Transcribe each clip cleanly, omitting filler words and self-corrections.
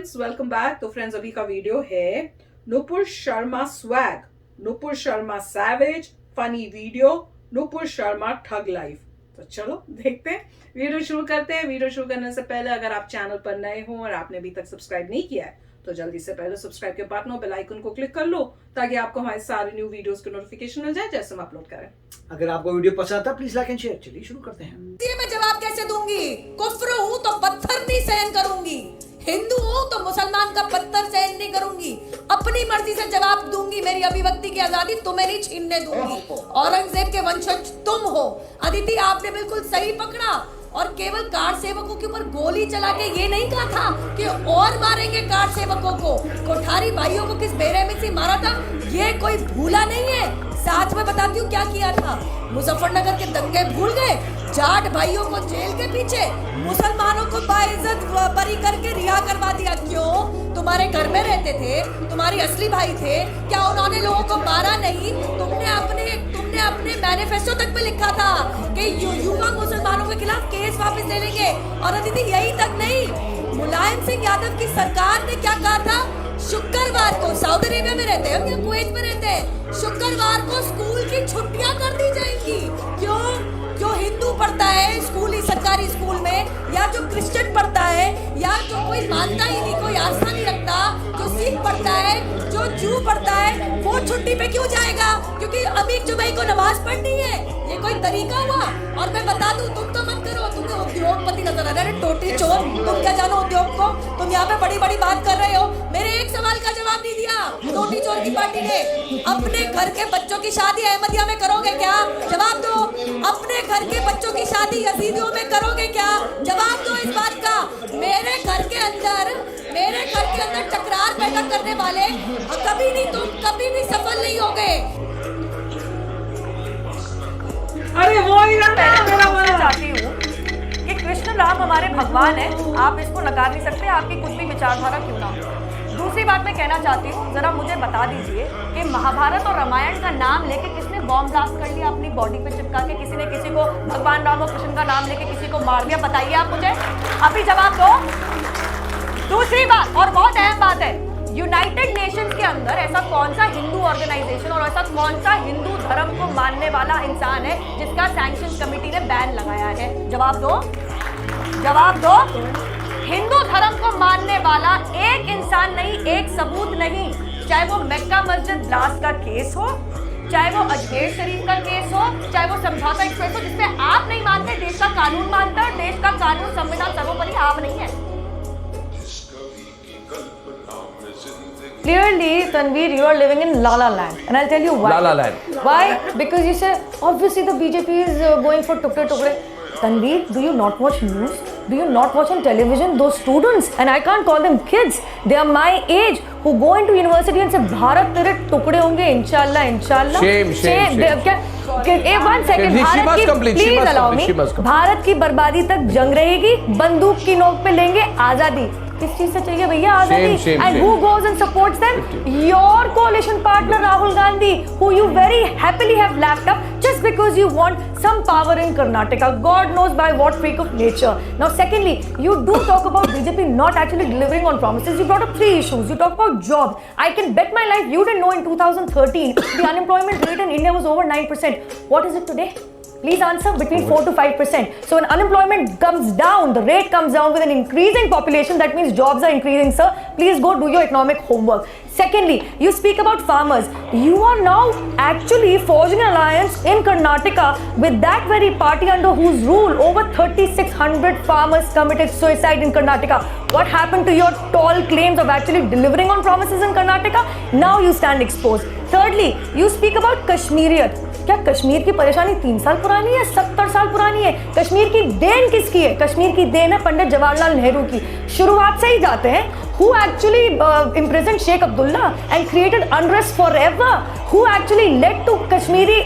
Friends, welcome back. तो friends, अभी का वीडियो है Nupur Sharma swag, Nupur Sharma savage, funny video, Nupur Sharma thug life. तो चलो देखते हैं, वीडियो शुरू करते हैं। वीडियो शुरू करने से पहले अगर आप चैनल पर नए हो और आपने अभी तक सब्सक्राइब नहीं किया है तो जल्दी से पहले सब्सक्राइब के बटन और बेल आइकन को क्लिक कर लो ताकि आपको हमारे सारे न्यू वीडियोस के नोटिफिकेशन मिल जाए जैसे हम अपलोड करें। अगर आपको वीडियो पसंद आता है प्लीज लाइक एंड शेयर। चलिए शुरू करते हैं। मैं जवाब कैसे दूंगी? कुफ्र हूं तो पत्थर नहीं सहन करूंगी, हिंदू हूं तो मुसलमान का पत्थर सहन नहीं करूंगी। अपनी मर्जी से जवाब दूंगी, मेरी अभिव्यक्ति की आजादी तुम्हें नहीं छीनने दूंगी। औरंगजेब के वंशज तुम हो। अदिति, आपने बिल्कुल सही पकड़ा। और केवल कार सेवकों के ऊपर गोली चला के ये नहीं कहा था कि और मारेंगे कार सेवकों को। कोठारी भाइयों को किस बेरहमी से मारा था ये कोई भूला नहीं है। साथ में बताती हूँ क्या किया था। मुजफ्फरनगर के दंगे भूल गए? जाट भाइयों को जेल के पीछे, मुसलमानों को बाइज्जत बरी करके रिहा करवा दिया। क्यों? तुम्हारे घर में रहते थे, तुम्हारी असली भाई थे। क्या उन्होंने लोगों को मारा नहीं? तुमने अपने मैनिफेस्टो तक में लिखा था कि युवा मुसलमानों के खिलाफ केस वापस ले लेंगे। और अदिति, यही तक नहीं, मुलायम सिंह यादव की सरकार ने क्या कहा था? शुक्रवार को, सऊदी अरेबिया में रहते हैं या कुवैत में रहते हैं, शुक्रवार को स्कूल की छुट्टियां कर दी जाएंगी। क्यों? जो हिंदू पढ़ता है स्कूल, सरकारी स्कूल में, या जो क्रिश्चियन पढ़ता है, या जो कोई मानता ही नहीं, कोई आस्था नहीं रखता, जो सिख पढ़ता है, जो जू पढ़ता है, वो छुट्टी पे क्यों जाएगा? क्योंकि अमीर जुबाई को नमाज पढ़नी है। ये कोई तरीका हुआ? और मैं बता दूं, तुम तो मत करो, तुम्हें उद्योगपति नजर आ रहे हैं, टोटी चोर। तुम क्या जानो उद्योग को? तुम यहाँ पे बड़ी बड़ी बात कर रहे हो, मेरे एक सवाल का जवाब नहीं दिया टोटी चोर की पार्टी ने। अपने घर के बच्चों की शादी अहमदिया में करोगे क्या? जवाब दो। अपने घर के बच्चों की शादी यजीदियों में करोगे क्या? जवाब दो इस बात का। मेरे घर के अंदर टकरार पैदा करने वाले कभी नहीं, तुम कभी भी सफल नहीं होगे। अरे वो ही चाहती हूँ कि कृष्ण राम हमारे भगवान है, आप इसको नकार नहीं सकते, आपकी कुछ भी विचारधारा क्यों ना हो। दूसरी बात मैं कहना चाहती हूँ, जरा मुझे बता दीजिए कि महाभारत और रामायण का नाम लेके किसने बॉम्ब ब्लास्ट कर लिया अपनी बॉडी पे चिपका के? किसी ने किसी को भगवान राम और कृष्ण का नाम लेके किसी को मार दिया? बताइए आप मुझे, अभी जवाब दो। दूसरी बात, और बहुत अहम बात है, यूनाइटेड नेशंस के अंदर ऐसा कौन सा हिंदू ऑर्गेनाइजेशन और ऐसा कौन सा हिंदू धर्म को मानने वाला इंसान है जिसका सैंक्शन कमेटी ने बैन लगाया है? जवाब दो, जवाब दो। हिंदू धर्म को मानने वाला एक इंसान नहीं, एक सबूत नहीं, चाहे वो मक्का मस्जिद ब्लास्ट का केस हो, चाहे वो अजमेर शरीफ का केस हो, चाहे वो समझौता एक्सप्रेस हो, जिसमें आप नहीं मानते, देश का कानून मानता है, देश का कानून संविधान सर्वोपरि, आप नहीं है। Clearly, Tanveer, you are living in La La Land, and I'll tell you why. La La Land. Why? Because you say obviously the BJP is going for tukde. Tanveer, do you not watch news? Do you not watch on television? Those students, and I can't call them kids, they are my age, who go into university and say Bharat तेरे टुकड़े होंगे इंशाल्लाह इंशाल्लाह। Shame. One second, please allow me. Bharat की बर्बादी तक जंग रहेगी, बंदूक की नोक पे लेंगे आजादी। किस चीज से चाहिए भैया आजादी? And who goes and supports them? Your coalition partner Rahul Gandhi, who you very happily have lapped up just because you want some power in Karnataka. God knows by what freak of nature. Now, secondly, you do talk about BJP not actually delivering on promises. You brought up 3 issues. You talk about jobs. I can bet my life you didn't know in 2013 the unemployment rate in India was over 9%. What is it today? Please answer. Between 4 to 5%. So when unemployment comes down, the rate comes down with an increasing population, that means jobs are increasing, sir. Please go do your economic homework. Secondly, you speak about farmers. You are now actually forging an alliance in Karnataka with that very party under whose rule over 3,600 farmers committed suicide in Karnataka. What happened to your tall claims of actually delivering on promises in Karnataka? Now you stand exposed. Thirdly, you speak about Kashmiriyat. क्या कश्मीर की परेशानी 3 साल पुरानी है, 70 साल पुरानी है? कश्मीर की देन किसकी है? कश्मीर की देन है पंडित जवाहरलाल नेहरू की। शुरुआत से ही जाते हैं। Who actually imprisoned Sheikh Abdullah and created unrest forever? Who actually led to Kashmiri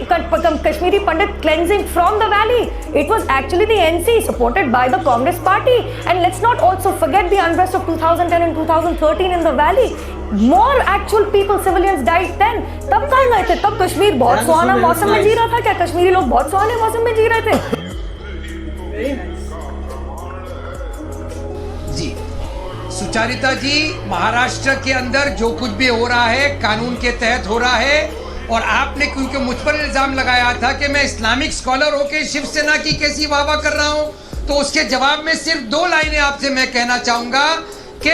Pandit cleansing from the valley? It was actually the NC supported by the Congress party. And let's not also forget the unrest of 2010 and 2013 in the valley. More actual people, civilians died then. तब कहाँ गए थे? तब कश्मीर बहुत सुहाना मौसम में जी रहा था क्या? कश्मीरी लोग बहुत सुहाने मौसम में जी रहे थे। जी चारिता जी, महाराष्ट्र के अंदर जो कुछ भी हो रहा है कानून के तहत हो रहा है, और आपने क्योंकि मुझ पर इल्जाम लगाया था कि मैं इस्लामिक स्कॉलर होकर शिवसेना की कैसी वाहवाह कर रहा हूं, तो उसके जवाब में सिर्फ 2 लाइनें आपसे मैं कहना चाहूंगा कि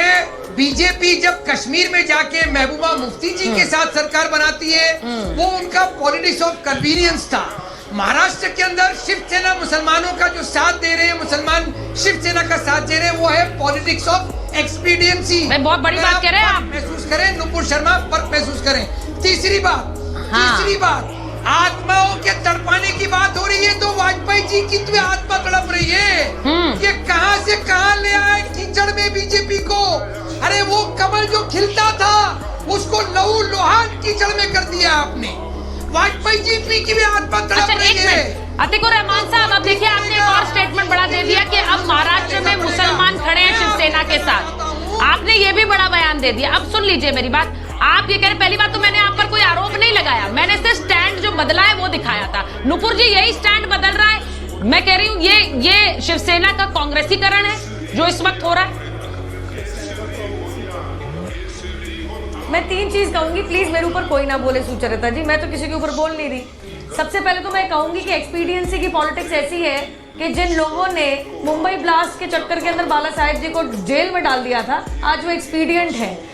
बीजेपी जब कश्मीर में जाके महबूबा मुफ्ती जी के साथ सरकार बनाती है, वो उनका पॉलिटिक्स ऑफ कन्वीनियंस था। महाराष्ट्र के अंदर शिवसेना मुसलमानों का जो साथ दे रहे हैं, मुसलमान शिवसेना का साथ दे रहे हैं, वो है पॉलिटिक्स ऑफ एक्सपीडियंसी। बहुत बड़ी बात कह रहे हैं आप। महसूस करें नुपुर शर्मा, फर्क महसूस करें। तीसरी बात, आत्माओं के तड़पाने की बात हो रही है, तो वाजपेयी जी की तो आत्मा तड़प रही है। ये कहां से कहां ले आए कीचड़ में बीजेपी को। अरे वो कमल जो खिलता था उसको लहू लोहान कीचड़ में कर दिया आपने। वाजपेयी जी की भी आत्मा तड़प रही है। अतिकुर रहमान साहब, अब देखिए आपने एक और स्टेटमेंट बड़ा दे दिया कि अब महाराष्ट्र में मुसलमान खड़े हैं शिवसेना के साथ। आपने ये भी बड़ा बयान दे दिया। अब सुन लीजिए मेरी बात, आप ये कह रहे, पहली बात तो मैंने आप पर कोई आरोप नहीं लगाया, मैंने सिर्फ स्टैंड जो बदला है वो दिखाया था। नुपुर जी यही स्टैंड बदल रहा है। मैं कह रही हूँ ये शिवसेना का कांग्रेसीकरण है जो इस वक्त हो रहा है। मैं 3 चीज कहूंगी, प्लीज मेरे ऊपर कोई ना बोले सुचरिता जी, मैं तो किसी के ऊपर बोल नहीं रही। सबसे पहले तो मैं कहूंगी कि एक्सपीडियंसी की पॉलिटिक्स ऐसी है कि जिन लोगों ने मुंबई ब्लास्ट के चक्कर के अंदर बाला साहेब जी को जेल में डाल दिया था, आज वो एक्सपीडियंट है।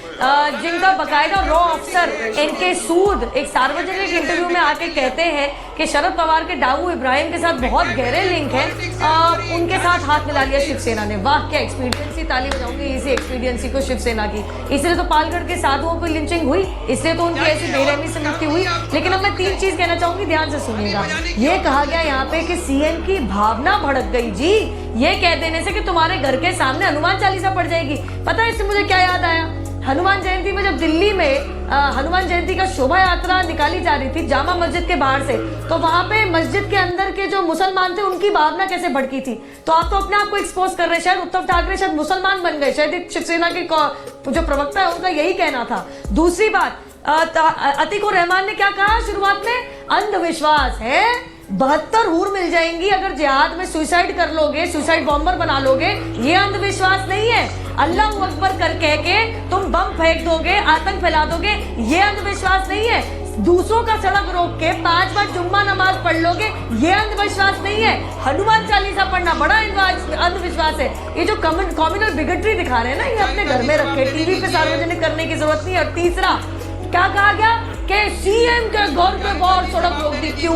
जिनका बकायदा रॉ अफसर इनके सूद एक सार्वजनिक इंटरव्यू में आके कहते हैं कि शरद पवार के डाऊ इब्राहिम के साथ बहुत गहरे लिंक है, उनके साथ हाथ मिला लिया शिवसेना ने। वाह क्या एक्सपीडियंसी, ताली बजाऊंगी इसी एक्सपीडियंसी को शिवसेना की। इसलिए तो पालगढ़ के साधुओं पर लिंचिंग हुई, इसलिए तो उनकी ऐसी बेरहमी से मृत्यु हुई। लेकिन अब मैं 3 चीज कहना चाहूंगी, ध्यान से सुनिएगा। ये कहा गया यहाँ पे कि सीएम की भावना भड़क गई जी, ये कह देने से कि तुम्हारे घर के सामने हनुमान चालीसा पड़ जाएगी। पता है इससे मुझे क्या याद आया? हनुमान जयंती में जब दिल्ली में हनुमान जयंती का शोभा यात्रा निकाली जा रही थी जामा मस्जिद के बाहर से, तो वहां पे मस्जिद के अंदर के जो मुसलमान थे उनकी भावना कैसे भड़की थी। तो आप तो अपने आप को एक्सपोज कर रहे हैं। शायद उद्धव ठाकरे शायद मुसलमान बन गए, शायद शिवसेना के जो प्रवक्ता है उनका यही कहना था। दूसरी बात, अतिकुर रहमान ने क्या कहा शुरुआत में? अंधविश्वास है, 72 हूर मिल जाएंगी अगर जिहाद में सुसाइड कर लोगे, सुसाइड बॉम्बर बना लोगे। ये अंधविश्वास नहीं है। अल्लाह अकबर कर कह के तुम बम फेंक दोगे, आतंक फैला दोगे, ये अंधविश्वास नहीं है। दूसरों का सड़क रोक के 5 बार जुम्मा नमाज पढ़ लोगे, ये अंधविश्वास नहीं है। हनुमान चालीसा पढ़ना बड़ा अंधविश्वास है। ये जो कम्युनल बिगटरी दिखा रहे हैं ना, ये अपने घर में रखे, टीवी पे सार्वजनिक करने की जरूरत नहीं है। और तीसरा क्या कहा गया कि सीएम के घर पे बाहर सड़क रोक दी। क्यों?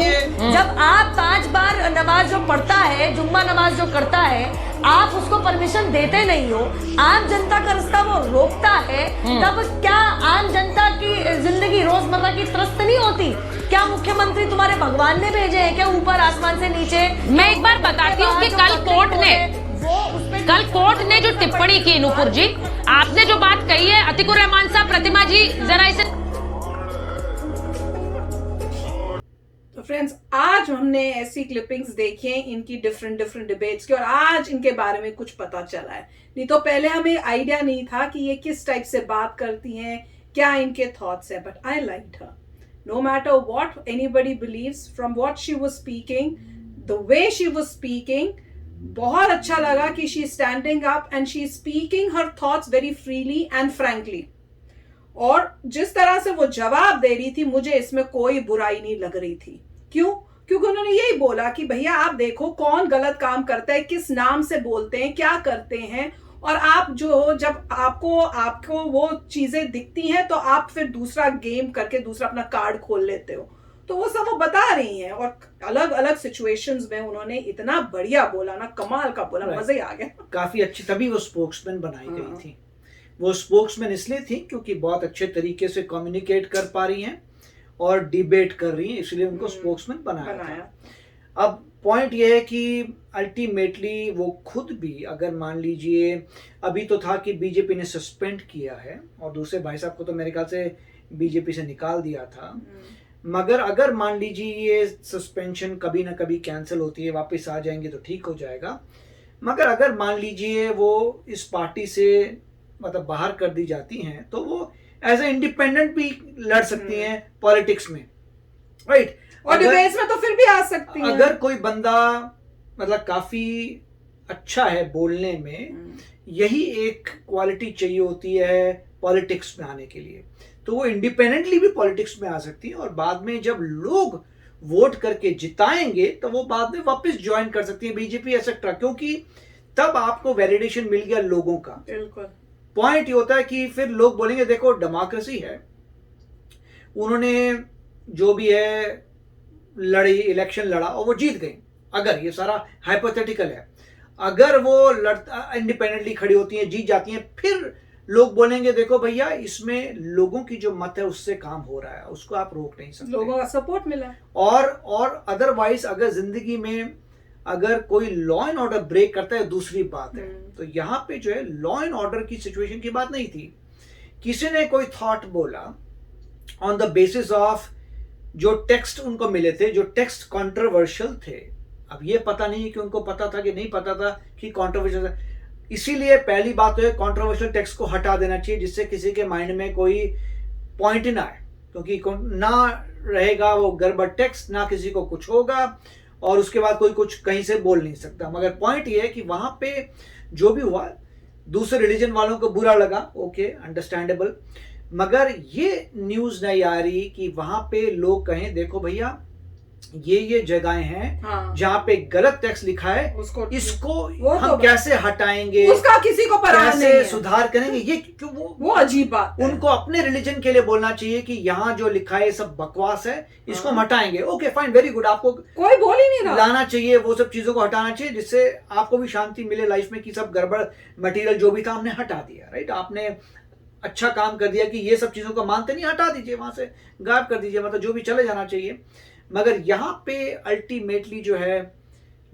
जब आप 5 बार नमाज जो पढ़ता है, जुम्मा नमाज जो करता है, आप उसको परमिशन देते नहीं हो, आम जनता का रास्ता वो रोकता है, तब क्या आम जनता की जिंदगी रोजमर्रा की त्रस्त नहीं होती? क्या मुख्यमंत्री तुम्हारे भगवान ने भेजे हैं क्या ऊपर आसमान से नीचे? मैं एक बार बताती हूँ कि कल कोर्ट ने जो टिप्पणी की, नुपुर जी आपने जो बात कही है, अतिकुर रहमान साहब, प्रतिमा जी जरा इसे। तो फ्रेंड्स, आज हमने ऐसी क्लिपिंग्स देखी हैं इनकी डिफरेंट डिबेट्स की, और आज इनके बारे में कुछ पता चला है। नहीं तो पहले हमें आइडिया नहीं था कि ये किस टाइप से बात करती हैं, क्या इनके थॉट्स है। But I liked her, no matter what anybody believes, from what she was speaking, the way she was speaking, बहुत अच्छा लगा कि she is standing up and she is speaking her thoughts very freely and frankly. और जिस तरह से वो जवाब दे रही थी, मुझे इसमें कोई बुराई नहीं लग रही थी। क्यों? क्योंकि उन्होंने यही बोला कि भैया आप देखो कौन गलत काम करता है, किस नाम से बोलते हैं, क्या करते हैं, और आप जो जब आपको वो चीजें दिखती हैं तो आप फिर दूसरा गेम करके दूसरा अपना कार्ड खोल लेते हो। तो वो सब वो बता रही हैं, और अलग अलग सिचुएशंस में उन्होंने इतना बढ़िया बोला ना, कमाल का बोला, मजा ही आ गया। काफी अच्छी, तभी वो स्पोक्समैन बनाई गई थी। वो स्पोक्समैन इसलिए थी क्योंकि बहुत अच्छे तरीके से कम्युनिकेट कर पा रही हैं और डिबेट कर रही हैं, इसलिए उनको स्पोक्समैन बनाया था। अब पॉइंट ये है कि अल्टीमेटली वो खुद भी, अगर मान लीजिए अभी तो था कि बीजेपी ने सस्पेंड किया है और दूसरे भाई साहब को तो मेरे ख्याल से बीजेपी से निकाल दिया था, मगर अगर मान लीजिए ये सस्पेंशन कभी ना कभी कैंसिल होती है, वापस आ जाएंगे तो ठीक हो जाएगा। मगर अगर मान लीजिए वो इस पार्टी से मतलब बाहर कर दी जाती हैं तो वो एज ए इंडिपेंडेंट भी लड़ सकती हैं पॉलिटिक्स में, राइट? और डिबेट्स में तो फिर भी आ सकती हैं। अगर कोई बंदा मतलब काफी अच्छा है बोलने में, यही एक क्वालिटी चाहिए होती है पॉलिटिक्स में आने के लिए। तो वो इंडिपेंडेंटली भी पॉलिटिक्स में आ सकती है और बाद में जब लोग वोट करके जिताएंगे तो वो बाद में वापस ज्वाइन कर सकती है बीजेपी एक्सेट्रा, क्योंकि तब आपको वैलिडेशन मिल गया लोगों का। बिल्कुल। पॉइंट ये होता है कि फिर लोग बोलेंगे देखो डेमोक्रेसी है, उन्होंने जो भी है लड़ी, इलेक्शन लड़ा और वो जीत गई। अगर ये सारा हाइपोथेटिकल है, अगर वो इंडिपेंडेंटली खड़ी होती हैं, जीत जाती हैं, फिर लोग बोलेंगे देखो भैया इसमें लोगों की जो मत है उससे काम हो रहा है, उसको आप रोक नहीं सकते, लोगों का सपोर्ट मिला। और अदरवाइज अगर जिंदगी में अगर कोई लॉ एंड ऑर्डर ब्रेक करता है दूसरी बात है। तो यहाँ पे जो है लॉ एंड ऑर्डर की सिचुएशन की बात नहीं थी, किसी ने कोई थॉट बोला ऑन द बेसिस ऑफ जो टेक्स्ट उनको मिले थे, जो टेक्स्ट कंट्रोवर्शियल थे। अब ये पता नहीं कि उनको पता था कि नहीं पता था कि कंट्रोवर्शियल था, इसीलिए पहली बात तो है कंट्रोवर्शियल टेक्स्ट को हटा देना चाहिए जिससे किसी के माइंड में कोई पॉइंट ना आए, क्योंकि ना रहेगा वो गड़बड़ टेक्स्ट, ना किसी को कुछ होगा और उसके बाद कोई कुछ कहीं से बोल नहीं सकता। मगर पॉइंट ये है कि वहां पे जो भी हुआ दूसरे रिलीजन वालों को बुरा लगा, ओके अंडरस्टैंडेबल, मगर ये न्यूज नहीं आ रही कि वहां पे लोग कहें देखो भैया ये जगहें हैं जहाँ पे गलत टेक्स्ट लिखा है, इसको हम तो कैसे हटाएंगे, उसका किसी को पता नहीं है, सुधार करेंगे। ये क्यों वो अजीब बात है। उनको अपने रिलीजन के लिए बोलना चाहिए कि यहाँ जो लिखा है सब बकवास है, इसको हम हटाएंगे। ओके फाइन, वेरी गुड, आपको कोई बोल ही नहीं रहा, लाना चाहिए वो सब चीजों को हटाना चाहिए जिससे आपको भी शांति मिले लाइफ में कि सब गड़बड़ मटेरियल जो भी था हमने हटा दिया। राइट, आपने अच्छा काम कर दिया कि ये सब चीजों को मानते नहीं, हटा दीजिए, वहां से गायब कर दीजिए, मतलब जो भी चले जाना चाहिए। मगर यहाँ पे अल्टीमेटली जो है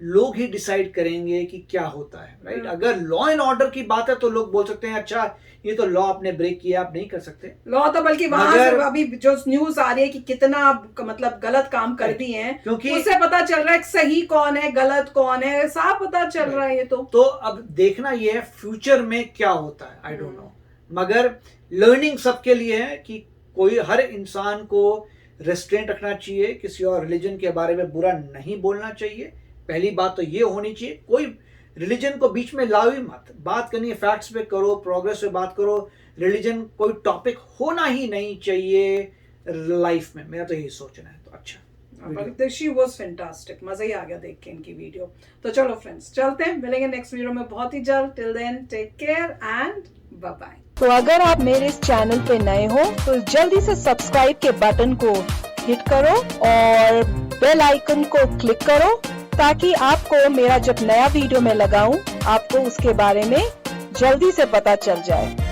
लोग ही डिसाइड करेंगे कि क्या होता है। राइट, अगर लॉ एंड ऑर्डर की बात है तो लोग बोल सकते हैं अच्छा ये तो लॉ आपने ब्रेक किया, आप नहीं कर सकते लॉ, तो बल्कि वहां से अभी जो न्यूज आ रही है कि कितना मतलब गलत काम कर दिए हैं, क्योंकि उससे पता चल रहा है सही कौन है गलत कौन है, साफ पता चल रहा है। ये तो अब देखना ये है फ्यूचर में क्या होता है, आई डोंट नो। मगर लर्निंग सबके लिए है कि कोई हर इंसान को रेस्ट्रेंट रखना चाहिए, किसी और रिलीजन के बारे में बुरा नहीं बोलना चाहिए। पहली बात तो ये होनी चाहिए, कोई रिलीजन को बीच में लाओ ही मत, बात करनी है फैक्ट्स पे करो, प्रोग्रेस पे बात करो, रिलीजन कोई टॉपिक होना ही नहीं चाहिए लाइफ में, मेरा तो यही सोचना है। तो अच्छा, शी वाज फैंटास्टिक, मजा ही आ गया देख के इनकी वीडियो। तो चलो फ्रेंड्स चलते हैं, मिलेंगे नेक्स्ट वीडियो में बहुत ही जल्द। Till then take care and bye bye. तो अगर आप मेरे इस चैनल पे नए हो तो जल्दी से सब्सक्राइब के बटन को हिट करो और बेल आइकन को क्लिक करो ताकि आपको मेरा जब नया वीडियो मैं लगाऊं आपको उसके बारे में जल्दी से पता चल जाए।